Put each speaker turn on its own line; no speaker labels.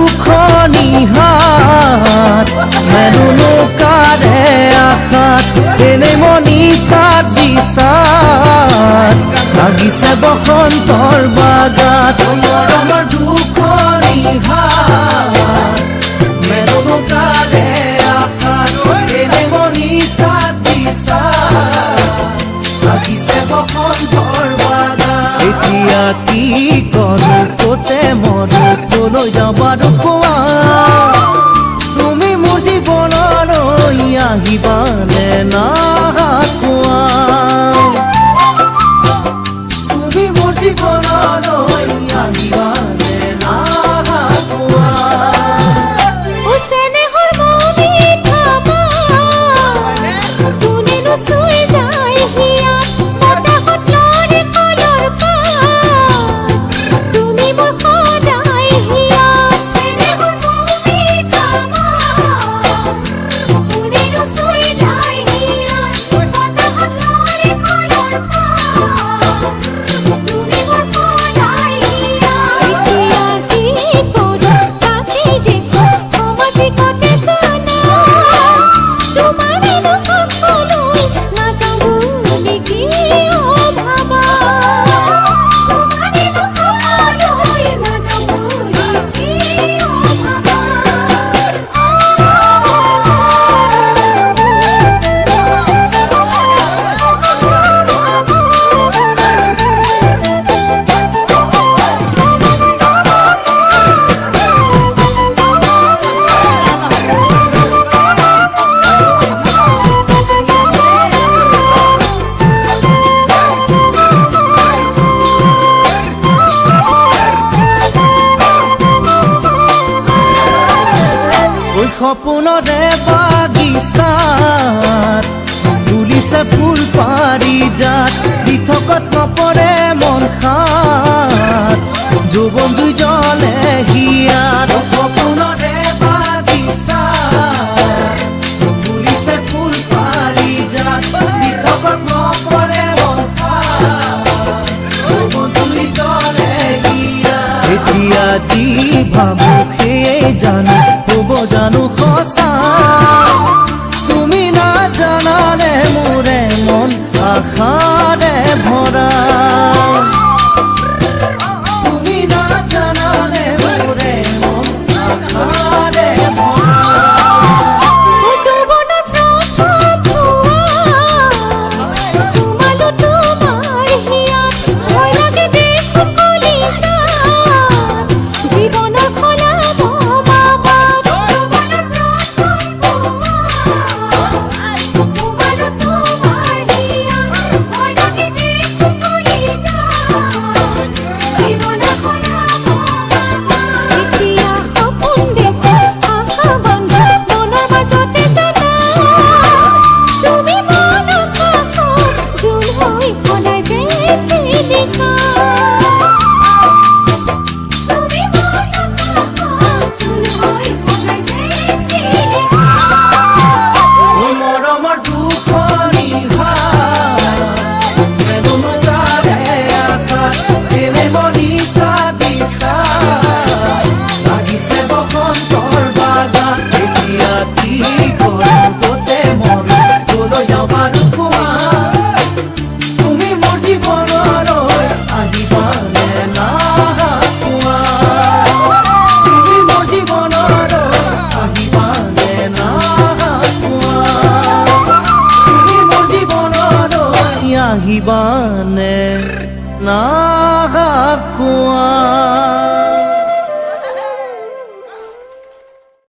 দুখনি হাত মেনুনো কাৰে আশাত এনে মনি সাত দিছাত লাগিছে বসন্তৰ বাগাত মৰমৰ দুখনি হাত মেনুনো কাৰে আশাত এনে মনি সাত দিছাত লাগিছে বসন্তৰ বাগাত এতিয়া কি কৰো তোতে মৰো কলৈ যাবাৰো কোৱা তুমি মোৰ জীৱনলৈ আহিবানে না কোৱা তুমি মোৰ জীৱনলৈ আহিবানে না কোৱা সপোনৰে বাগিচাত তুলিছে ফুল পাৰিজাত দিঠকত নপৰে মন খাত যৌৱন জুই জ্বলে হিয়াত সপোনৰে বাগিচাত তুলিছে ফুল পাৰিজাত দিঠকত নপৰে মন খাত যৌৱন জুই জ্বলে হিয়াত এতিয়া যি ভাবো সেয়ে জানো জানো সঁচা তুমি নাজানানে মোৰে মন আশাৰে ভৰা তুমি নাজানানে মোৰে মন আশাৰে ভৰা আহিবানে না কোৱা